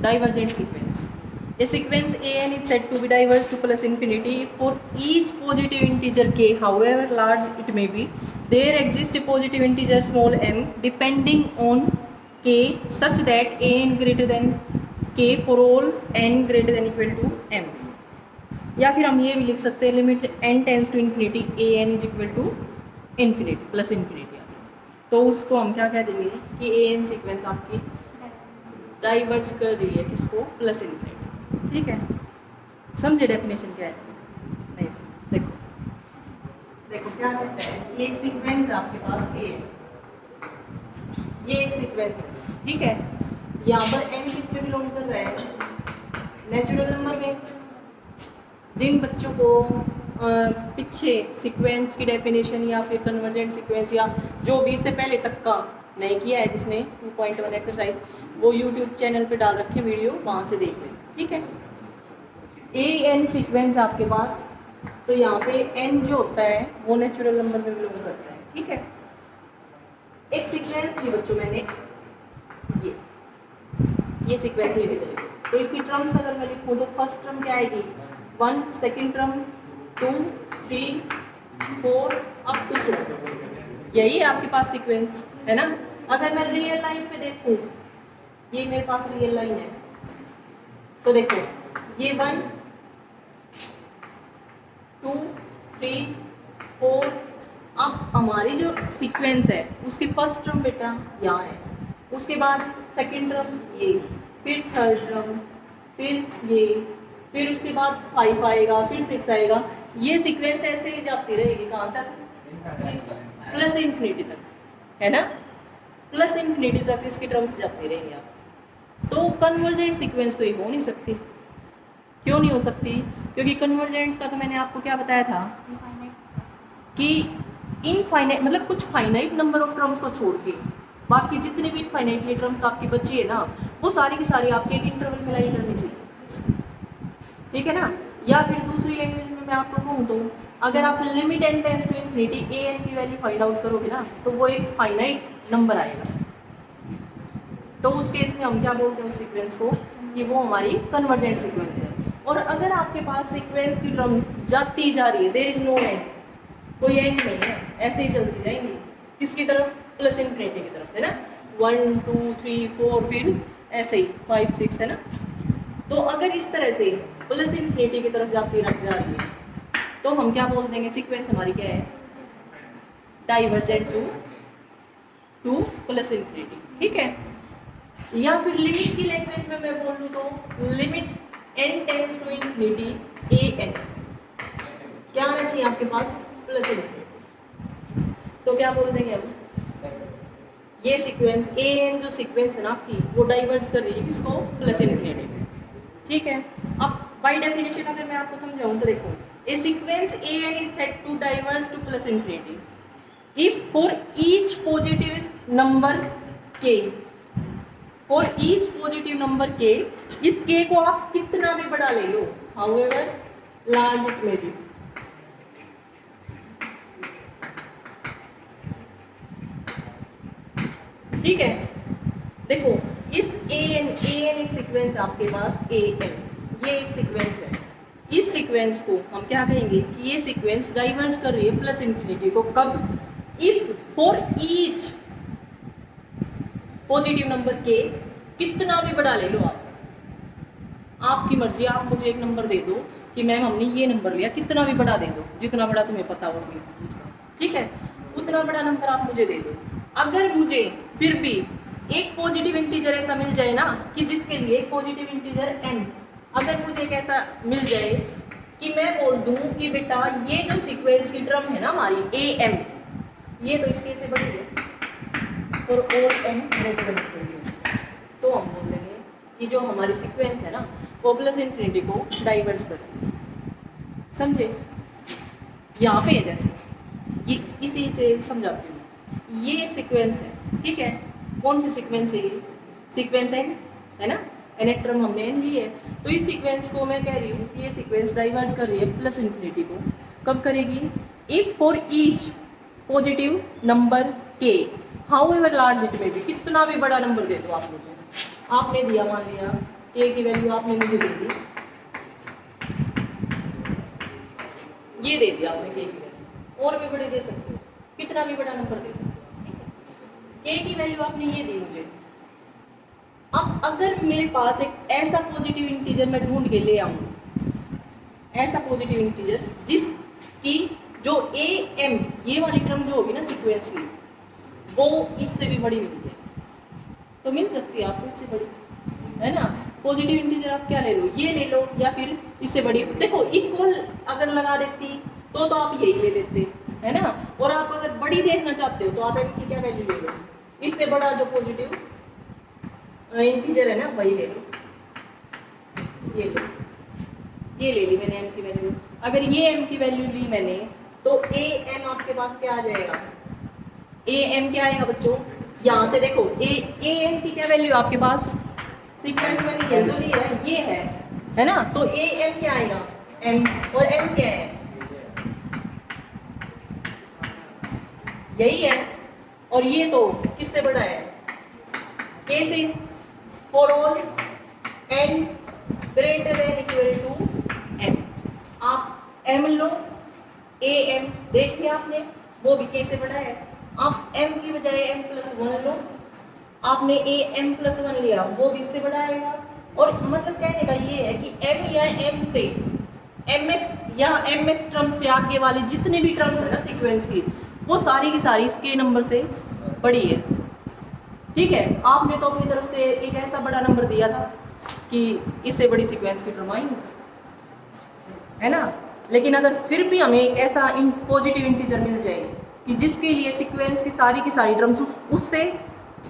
divergent sequence. A sequence an is said to be diverge to plus infinity for each positive integer k, however large it may be. There exists a positive integer small m depending on k such that an greater than k for all n greater than equal to m. या फिर हम ये भी लिख सकते हैं limit n tends to infinity a n is equal to infinity plus infinity आ जाए, तो उसको हम क्या कह देंगे कि ए एन सीक्वेंस आपकी डाइवर्ज कर रही है किसको, प्लस इन्फिनिटी। ठीक है, समझे डेफिनेशन क्या है? नहीं, देखो देखो क्या कहता है, ये एक सीक्वेंस है आपके पास ए, ये एक सीक्वेंस है, ठीक है। यहाँ पर एन किस में बिलोंग कर रहा है, नेचुरल नंबर में। जिन बच्चों को पीछे सीक्वेंस की डेफिनेशन या फिर कन्वर्जेंट सीक्वेंस या जो भी इससे पहले तक का नहीं किया है, जिसने 2.1 एक्सरसाइज, वो यूट्यूब चैनल पे डाल रखे वीडियो, वहाँ से देख लें। ठीक है, ए एन सीक्वेंस आपके पास, तो यहाँ पे एन जो होता है वो नेचुरल नंबर में बिलोंग करता है। ठीक है, एक सीक्वेंस भी बच्चों मैंने ये सीक्वेंस लेके चलेगी, तो इसकी टर्म्स अगर मैं लिखूँ तो फर्स्ट टर्म क्या आएगी 1, सेकेंड टर्म 2, 3, 4 अप टू 4, यही आपके पास सीक्वेंस है ना। अगर मैं रियल लाइन पे देखूँ, ये मेरे पास रियल लाइन है, तो देखो ये 1, 2, 3, 4, अब हमारी जो सीक्वेंस है उसकी फर्स्ट टर्म बेटा यहाँ है, उसके बाद सेकेंड टर्म ये, फिर थर्ड टर्म, फिर ये, फिर उसके बाद 5 आएगा, फिर 6 आएगा। ये सीक्वेंस ऐसे ही जाती रहेगी कहाँ तक, प्लस इन्फिनिटी तक, है ना, प्लस इन्फिनिटी तक इसकी टर्म्स जाती रहेंगी आप। तो कन्वर्जेंट सीक्वेंस तो ये हो नहीं सकती। क्यों नहीं हो सकती? क्योंकि कन्वर्जेंट का तो मैंने आपको क्या बताया था कि इनफाइनाइट मतलब कुछ फाइनाइट नंबर ऑफ टर्म्स को छोड़ के बाकी जितने भी इनफाइनाइटली टर्म्स आपकी बची है ना, वो सारी की सारी आपके एक इंटरवल में लाई करनी चाहिए। ठीक है ना, या फिर दूसरी लैंग्वेज में मैं आपको कहूँ तो अगर आप limit n tends to infinity a n की वैल्यू फाइंड आउट करोगे ना, तो वो एक फाइनाइट नंबर आएगा। तो उस केस में हम क्या बोलते हैं उस सीक्वेंस को कि वो हमारी कन्वर्जेंट सीक्वेंस है। और अगर आपके पास सीक्वेंस की टर्म जाती जा रही है, देयर इज नो एंड, कोई एंड नहीं है, ऐसे ही चलती जाएंगी, किसकी तरफ, प्लस इन्फिनिटी की तरफ, है ना, 1, 2, 3, 4, फिर ऐसे ही 5, 6, है ना। तो अगर इस तरह से प्लस इन्फिनिटी की तरफ जाती जा रही है, तो हम क्या बोल देंगे, सीक्वेंस हमारी क्या है, डाइवर्जेंट टू प्लस इन्फिनिटी। ठीक है, या फिर लिमिट की लैंग्वेज में मैं बोल लूँ तो limit n tends to infinity a n, क्या आना चाहिए आपके पास, प्लस इन्फिनिटी। तो क्या बोल देंगे हम, ये सीक्वेंस ए एन जो सीक्वेंस है ना आपकी, वो डाइवर्ज कर रही है किसको, प्लस इन्फिनिटी। ठीक है, अब बाय डेफिनेशन अगर मैं आपको समझाऊं तो देखो, a sequence a n is said to diverge to plus infinity if for each positive number k, for each positive number k, इस के को आप कितना भी बड़ा ले लो, however large it may be. ठीक है, देखो इस ए एन एक सीक्वेंस आपके पास ए एन, ये एक सीक्वेंस है। इस सीक्वेंस को हम क्या कहेंगे कि ये सीक्वेंस डाइवर्ज कर रही है प्लस इन्फिनिटी को, कब, if for each positive number के, कितना भी बड़ा ले लो आप, आपकी मर्जी, आप मुझे एक नंबर दे दो कि मैम हमने ये नंबर लिया, कितना भी बड़ा दे दो, जितना बड़ा तुम्हें पता हो उसका, ठीक है, उतना बड़ा नंबर आप मुझे दे दो। अगर मुझे फिर भी एक पॉजिटिव इंटीजर ऐसा मिल जाए ना कि जिसके लिए एक पॉजिटिव इंटीजर n, अगर मुझे एक ऐसा मिल जाए कि मैं बोल दूं कि बेटा ये जो सीक्वेंस की टर्म है ना हमारी ए एम, ये तो इसके से बड़ी है और ऑल n ग्रेटर देन, तो हम बोल देंगे कि जो हमारी सीक्वेंस है ना वो प्लस इन्फिनिटी को डाइवर्ज कर रही है। समझे, यहाँ पे जैसे ये इसी से समझाती हूँ, ये एक सीक्वेंस है, ठीक है, कौन सी सीक्वेंस है ये, सीक्वेंस एन है ना, एन टर्म हमने एन ली है, तो इस सीक्वेंस को मैं कह रही हूँ कि ये सीक्वेंस डाइवर्ज कर रही है प्लस इन्फिनिटी को, कब करेगी, if for each positive number k, however large it may be, कितना भी बड़ा नंबर दे दो आप मुझे, आपने दिया मान लिया के की वैल्यू आपने मुझे दे दी, ये दे दिया आपने के की वैल्यू, और भी बड़े दे सकते हो, कितना भी बड़ा नंबर दे सकते हो, ठीक है। के की वैल्यू आपने ये दी मुझे। अब अगर मेरे पास एक ऐसा पॉजिटिव इंटीजर मैं ढूंढ के ले आऊँ, ऐसा पॉजिटिव इंटीजर जिसकी जो ए एम ये वाली टर्म जो होगी ना सीक्वेंस की, वो इससे भी बड़ी मिल जाए, तो मिल सकती है आपको इससे बड़ी, है ना। पॉजिटिव इंटीजर आप क्या ले लो, ये ले लो, या फिर इससे बड़ी। देखो इक्वल अगर लगा देती तो आप यही ले लेते, है ना। और आप अगर बड़ी देखना चाहते हो तो आप एम की क्या वैल्यू ले लो, इससे बड़ा जो पॉजिटिव इंटीजर है ना वही ले लो, ये लो, ये ले ली मैंने एम की वैल्यू। अगर ये एम की वैल्यू ली मैंने तो ए एम आपके पास क्या आ जाएगा, ए एम क्या आएगा बच्चों, यहाँ से देखो ए एम की क्या वैल्यू आपके पास, सीक्वेंस मैंने ये तो लिया है, ये है ना। तो ए एम क्या आएगा, एम, और एम क्या है, यही है। और ये तो किससे बड़ा है, के से। For all n greater than equal to m, आप एम लो, ए एम देख लिया आपने, वो भी के से बड़ा है। आप एम की बजाय एम प्लस वन लो, आपने ए एम प्लस वन लिया, वो भी इससे बड़ा आएगा। और मतलब कहने का ये है कि एम या एम से एम एथ या एम एथ टर्म से आगे वाले जितने भी टर्म्स है ना सीक्वेंस की, वो सारी की सारी इसके नंबर से बड़ी है, ठीक है। आपने तो अपनी तरफ से एक ऐसा बड़ा नंबर दिया था कि इससे बड़ी सीक्वेंस की टर्म आई नहीं सकती, है ना। लेकिन अगर फिर भी हमें एक ऐसा पॉजिटिव इंटीजर मिल जाए कि जिसके लिए सीक्वेंस की सारी टर्म्स उससे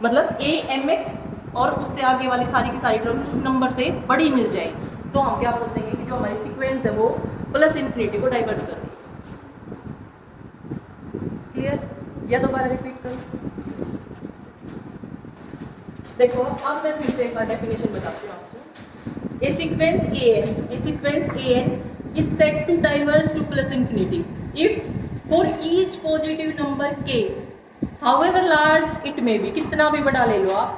मतलब ए एम एथ और उससे आगे वाली सारी की सारी टर्म्स उस नंबर से बड़ी मिल जाए, तो हम क्या बोलते हैं कि जो हमारी सीक्वेंस है वो प्लस इन्फिनिटी को डाइवर्ज कर रही है। क्लियर, या दोबारा रिपीट करूँ। देखो अब मैं फिर से एक बार डेफिनेशन बताती हूँ आपको। A sequence a n is said to diverge to plus infinity if for each positive number k however large it may be, कितना भी बड़ा ले लो आप,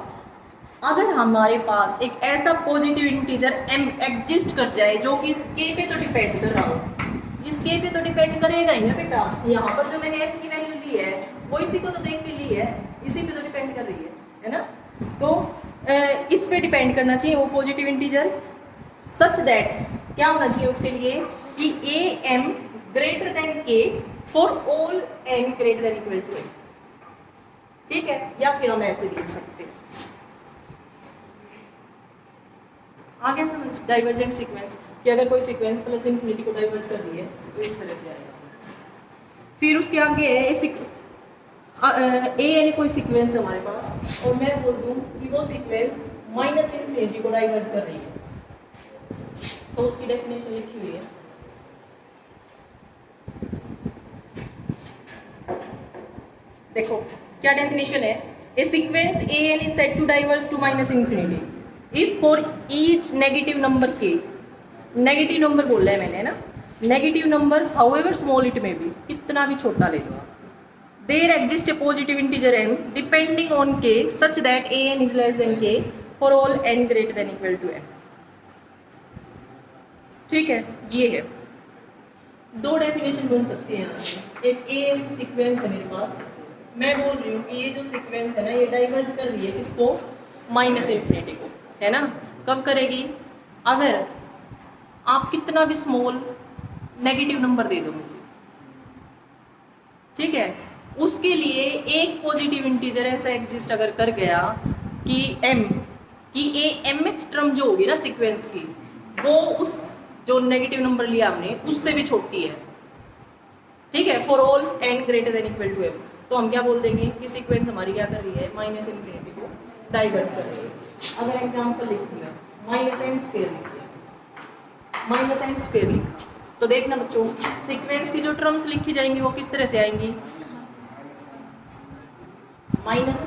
अगर हमारे पास एक ऐसा पॉजिटिव इंटीजर m एग्जिस्ट कर जाए जो कि इस k पे तो डिपेंड कर रहा हो, इस k पे तो डिपेंड करेगा ही ना बेटा। यहाँ पर जो मैंने m की वैल्यू ली है वो इसी को तो देख के ली है, इसी पे तो डिपेंड कर रही है ना। तो इस पे डिपेंड करना चाहिए वो पॉजिटिव इंटीजर, सच दैट क्या होना चाहिए उसके लिए कि a m greater than k for all n greater than equal to n, ठीक है। या फिर हम ऐसे भी लिख सकते हैं, आ गया समझ। डाइवर्जेंट सीक्वेंस कि अगर कोई सीक्वेंस प्लस इन्फिनिटी को डाइवर्ज कर रही है तो इस तरह से आएगा। फिर उसके आगे है ए एन कोई सीक्वेंस है हमारे पास और मैं बोल दूं कि वो सीक्वेंस माइनस इन्फिनिटी को डाइवर्ज कर रही है, तो उसकी डेफिनेशन लिखी हुई है। देखो क्या डेफिनेशन है, a sequence a n is said to diverge to minus infinity if for each negative number k, negative number बोला है मैंने ना, negative number however small it may be, कितना भी छोटा ले लो आप, there exist a positive integer m depending on k such that a n is less than k for all n greater than equal to m, ठीक है। ये है दो डेफिनेशन बन सकती है यहाँ से। एक ए सीक्वेंस है मेरे पास, मैं बोल रही हूँ कि ये जो सीक्वेंस है ना ये डाइवर्ज कर रही है किसको, माइनस इन्फिनिटी को, है ना। कब करेगी, अगर आप कितना भी स्मॉल नेगेटिव नंबर दे दो मुझे, ठीक है। उसके लिए एक पॉजिटिव इंटीजर ऐसा एग्जिस्ट अगर कर गया कि m की ए mth टर्म जो होगी ना सीक्वेंस की, वो उस जो नेगेटिव नंबर लिया हमने उससे भी छोटी है, ठीक है, for all n greater than equal to m, तो हम क्या बोल देंगे कि सीक्वेंस हमारी क्या कर रही है, माइनस इन्फिनिटी को डाइवर्ज कर रही है। अगर एग्जाम्पल लिख दिया माइनस एन स्क्वेयर लिख दिया, माइनस एन स्क्वेयर लिखा, तो देखना बच्चों सीक्वेंस की जो टर्म्स लिखी जाएंगी वो किस तरह से आएंगी, माइनस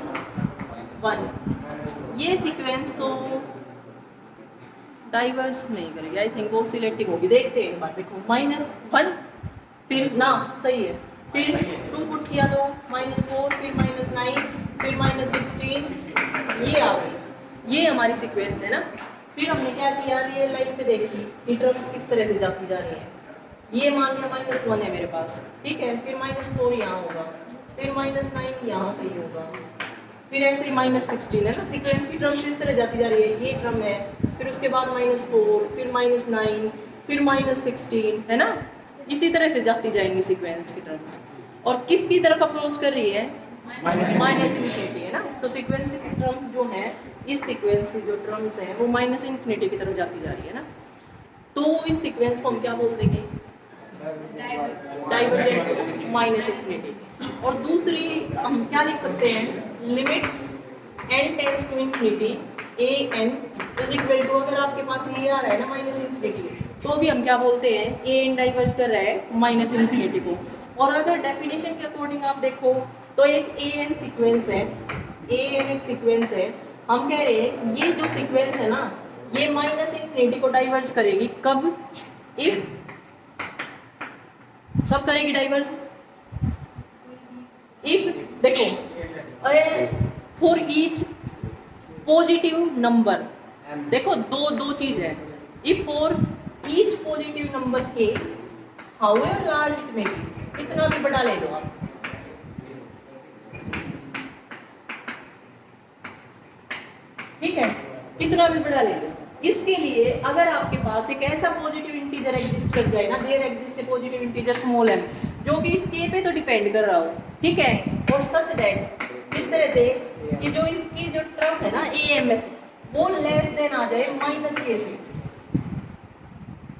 वन। ये सीक्वेंस तो डाइवर्स नहीं करेगी, आई थिंक वो सिलेक्टिव होगी, देखते हैं एक बार। देखो माइनस वन, फिर ना सही है, फिर टू पुट किया तो माइनस फोर, फिर माइनस नाइन, फिर माइनस 16, ये आ गई, ये हमारी सीक्वेंस है ना। फिर हमने क्या किया, रियल लाइन पे देखी कि टर्म्स किस तरह से जाती जा रही है। ये मान लिया -1 है मेरे पास, ठीक है, फिर -4 यहाँ होगा, फिर -9 यहाँ कहीं होगा, फिर ऐसे ही -16 है ना, सीक्वेंस की टर्म्स इस तरह जाती जा रही है। ये टर्म है, फिर उसके बाद -4, फिर -9, फिर -16, है ना, इसी तरह से जाती जाएंगी सीक्वेंस की टर्म्स। और किसकी तरफ अप्रोच कर रही है, -इन्फिनिटी, है ना। तो सीक्वेंस की टर्म्स जो है, इस सीक्वेंस की जो टर्म्स हैं वो -इन्फिनिटी की तरफ जाती जा रही है ना। तो इस सीक्वेंस को हम क्या बोल देंगे, डाइवर्जेंट -इन्फिनिटी। और दूसरी हम क्या लिख सकते हैं, limit n tends to infinity an is equal to, अगर आपके पास ये आ रहा है ना -इन्फिनिटी, तो भी हम क्या बोलते हैं, an डाइवर्ज कर रहा है -इन्फिनिटी को। और अगर डेफिनेशन के अकॉर्डिंग आप देखो तो एक an सीक्वेंस है, an एक सीक्वेंस है, हम कह रहे हैं ये जो सीक्वेंस है ना, ये -इन्फिनिटी को डाइवर्ज करेगी कब, इफ, कब करेगी डाइवर्ज, इफ, देखो फॉर ईच पॉजिटिव नंबर, देखो दो चीज है, if for each positive number k however large it may be, कितना भी बड़ा ले लो आप, ठीक है, कितना भी बड़ा ले लो, इसके लिए अगर आपके पास एक ऐसा पॉजिटिव इंटीजर एग्जिस्ट कर जाए ना, there exist a positive integer small m, जो कि इस k पे तो डिपेंड कर रहा हो, ठीक है, और सच दैट, इस तरह से कि जो इसकी जो टर्म है ना am वो लेस देन आ जाए -k से,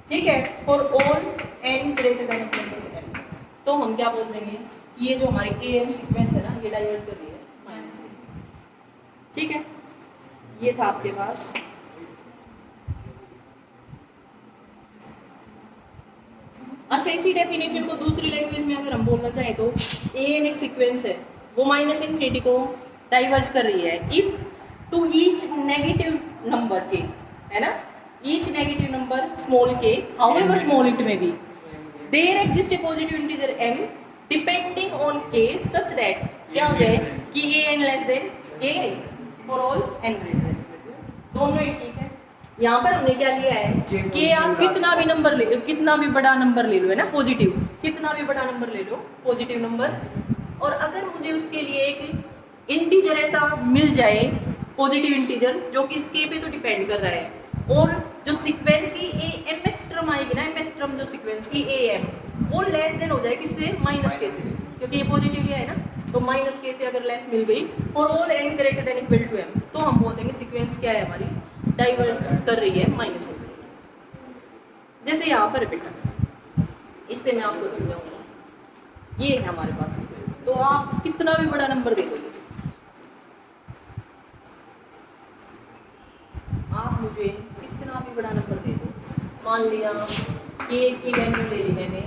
ठीक है, for all n greater then m, तो हम क्या बोल देंगे, ये जो हमारी am सीक्वेंस है ना, ये डाइवर्ज कर रही है -से, ठीक है। ये था आपके पास अच्छा, इसी डेफिनेशन को दूसरी लैंग्वेज में अगर हम बोलना चाहें तो an एक सीक्वेंस है, वो -इन्फिनिटी को डाइवर्ज कर रही है if to each negative number k, है ना, each negative number small k however small it may be, there exist a positive integer m depending on k such that क्या हो जाए कि an less than k for all n greater than, दोनों ही ठीक है। यहाँ पर हमने क्या लिया है कि आप कितना भी नंबर ले लो, कितना भी बड़ा नंबर ले लो, है ना, पॉजिटिव, कितना भी बड़ा नंबर ले लो, पॉजिटिव नंबर, और अगर मुझे उसके लिए एक इंटीजर ऐसा मिल जाए, पॉजिटिव इंटीजर जो कि इस k पे तो डिपेंड कर रहा है, और जो सीक्वेंस की mth टर्म आएगी ना, mth टर्म जो सीक्वेंस की am, वो लेस देन हो जाए किससे, -k से, क्योंकि ये पॉजिटिव लिया है ना, तो -k से अगर लेस मिल गई for all n greater than equal to m, तो हम बोल देंगे सीक्वेंस क्या है हमारी, डाइवर्ज कर रही है -इन्फिनिटी। जैसे यहाँ पर बेटा, इससे मैं आपको समझाऊंगा, ये है हमारे पास सीक्वेंस, तो आप कितना भी बड़ा नंबर दे दो मुझे, आप मुझे कितना भी बड़ा नंबर दे दो, मान लिया k की वैल्यू ले ली मैंने,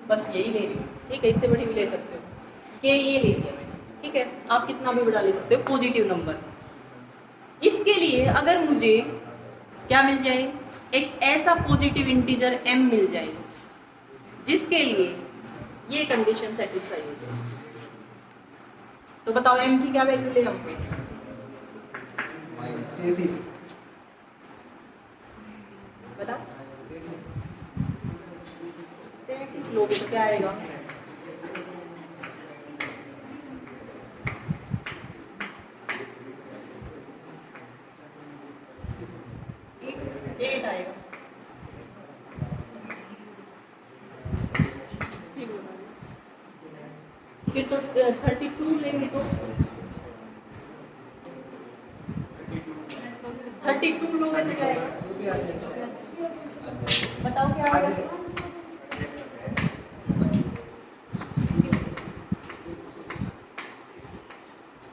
बस यही ले ली, ठीक है, इससे बड़ी भी ले सकते हो, k ये ले लिया मैंने, ठीक है, आप कितना भी बड़ा ले सकते हो पॉजिटिव नंबर। इसके लिए अगर मुझे क्या मिल जाए, एक ऐसा पॉजिटिव इंटीजर m मिल जाए जिसके लिए ये कंडीशन सेटिस्फाई हो जाए, तो बताओ m की क्या वैल्यू ले हम, बताओ 33 लोग, तो क्या आएगा, एट आएगा, ठीक होगा, फिर तो 32 लेंगे तो 32 लोगे तो क्या आएगा, बताओ क्या आएगा,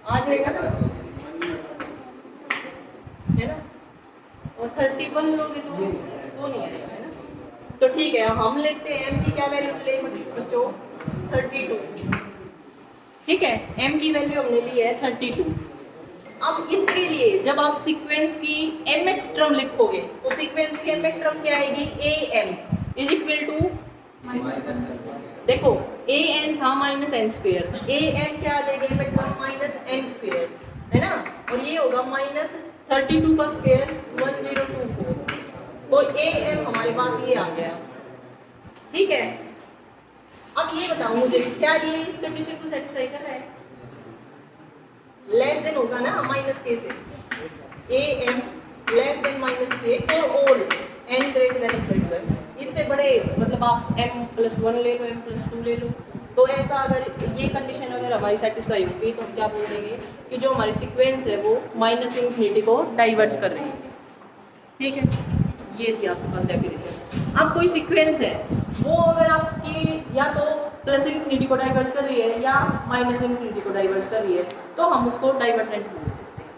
आ जाएगा ना, है ना, और 31 लोगे तो नहीं आएगा, है ना। तो ठीक है, हम लेते हैं m की क्या वैल्यू ले बच्चों, 32, ठीक है, m की वैल्यू हमने ली है 32। अब इसके लिए जब आप सीक्वेंस की mth टर्म लिखोगे तो सीक्वेंस की mth टर्म क्या आएगी, am इज इक्वल टू, देखो an था -n², am क्या आ जाएगा mth टर्म -n², है ना, और ये होगा 32 का स्क्वायर 1024, तो AM हमारे पास ये आ गया। ठीक है, अब ये बताओ मुझे, क्या ये इस कंडीशन को सेटिस्फाई कर रहा है? लेस देन होगा ना माइनस के से, AM less than minus k for all n greater than equal to, इससे बड़े मतलब आप m+1 ले लो, m+2 ले लो, तो ऐसा अगर ये कंडीशन अगर हमारी सेटिस्फाई होगी तो हम क्या बोल देंगे कि जो हमारी सीक्वेंस है वो माइनस इन्फिनिटी को डाइवर्ज कर रही है। ठीक है, ये थी आपके पास डेफिनेशन। अब कोई सीक्वेंस है वो अगर आपकी या तो प्लस इन्फिनिटी को डाइवर्ज कर रही है या माइनस इन्फिनिटी को डाइवर्ज कर रही है, तो हम उसको डाइवर्जेंट बोल देते हैं।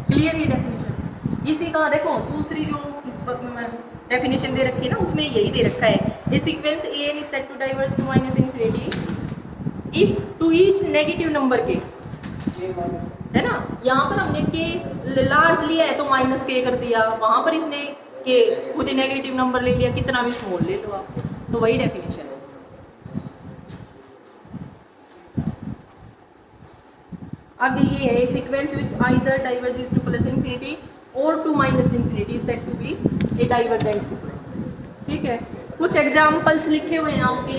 क्लियर ये डेफिनेशन? इसी का देखो दूसरी जो डेफिनेशन दे रखी है ना, उसमें यही दे रखा है, a sequence an is set to diverge to minus infinity if to each negative number k, है ना, यहाँ पर हमने के लार्ज लिया है तो माइनस के कर दिया, वहां पर इसने के खुद ही नेगेटिव नंबर ले लिया, कितना भी स्मॉल ले लो आप, तो वही डेफिनेशन है। अब ये है sequence which either diverges to plus infinity और to minus infinity is said to be a divergent sequence. ठीक है, कुछ एग्जांपल्स लिखे हुए हैं आपके,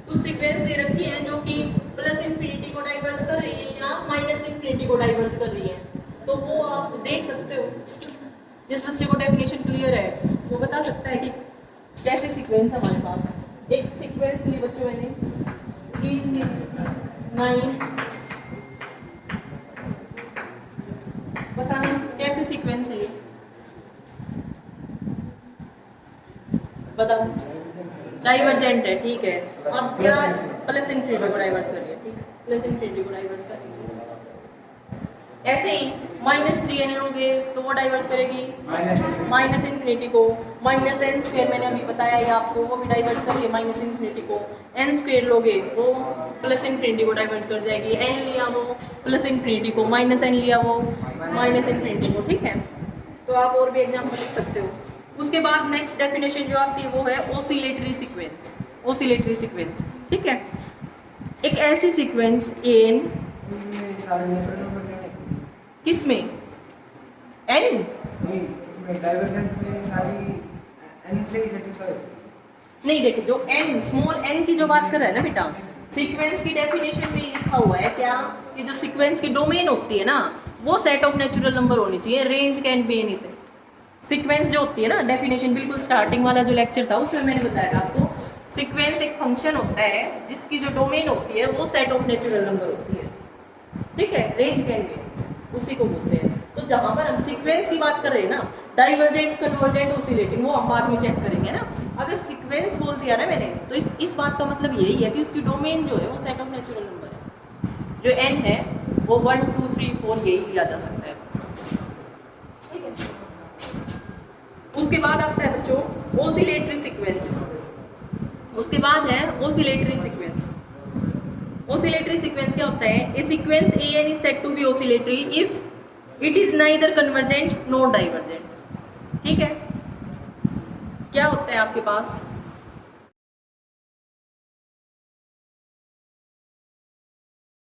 कुछ सीक्वेंस दे रखी है जो कि प्लस इन्फिनिटी को डाइवर्ज कर रही है या माइनस इन्फिनिटी को डाइवर्ज कर रही है, तो वो आप देख सकते हो। जिस बच्चे को डेफिनेशन क्लियर है वो बता सकता है कि कैसे सीक्वेंस हमारे पास। एक सीक्वेंस ली बच्चों मैंने 3 6 9, बताना कैसे सीक्वेंस है ये, बताओ। डाइवर्जेंट है, ठीक है। अब क्या प्लस इन्फिनिटी को डाइवर्स कर रही है, ठीक है, प्लस इन्फिनिटी को डाइवर्स कर रही है। ऐसे ही -3n लोगे तो वो डाइवर्स करेगी माइनस इन्फिनिटी को, माइनस n स्क्वायर मैंने अभी बताया है आपको, वो भी डाइवर्स कर लिया माइनस इन्फिनिटी को। n स्क्वायर लोगे वो प्लस इन्फिनिटी को डाइवर्स कर जाएगी, n लिया वो प्लस इन्फिनिटी को, माइनस n लिया वो माइनस इन्फिनिटी को। ठीक है, तो आप और भी एग्जाम्पल लिख सकते हो। उसके बाद नेक्स्ट डेफिनेशन जो आती है वो है ओसिलेटरी सीक्वेंस। ओसिलेटरी सीक्वेंस, ठीक है, एक ऐसी सीक्वेंस an सारे नेचुरल नंबर लेने किसमें n नहीं, इसमें डाइवर्जेंट में सारी n से ही सेटिस्फाई। नहीं, देखो जो n स्मॉल n की जो बात कर रहा है ना बेटा, सीक्वेंस की डेफिनेशन में लिखा हुआ है क्या कि जो सीक्वेंस की डोमेन होती है ना वो सेट ऑफ नेचुरल नंबर होनी चाहिए, रेंज कैन बी एनी से। सीक्वेंस जो होती है ना, डेफिनेशन बिल्कुल स्टार्टिंग वाला जो लेक्चर था उसमें मैंने बताया था आपको, सीक्वेंस एक फंक्शन होता है जिसकी जो डोमेन होती है वो सेट ऑफ नेचुरल नंबर होती है। ठीक है, रेंज कैन बी उसी को बोलते हैं। तो जहाँ पर हम सीक्वेंस की बात कर रहे हैं ना, डाइवर्जेंट कन्वर्जेंट ओसिलेटिंग वो हम बाद में चेक करेंगे ना। अगर सीक्वेंस बोल दिया ना मैंने तो इस बात का मतलब यही है कि उसकी डोमेन जो है वो सेट ऑफ नेचुरल नंबर है। जो n है वो 1 2 3 4 यही लिया जा सकता है बस। ठीक है, उसके बाद आता है बच्चों ओसिलेटरी सीक्वेंस। उसके बाद है ओसिलेटरी सीक्वेंस। ओसिलेटरी सीक्वेंस क्या होता है? A sequence an is said to be oscillatory if it is neither convergent nor divergent. ठीक है, क्या होता है आपके पास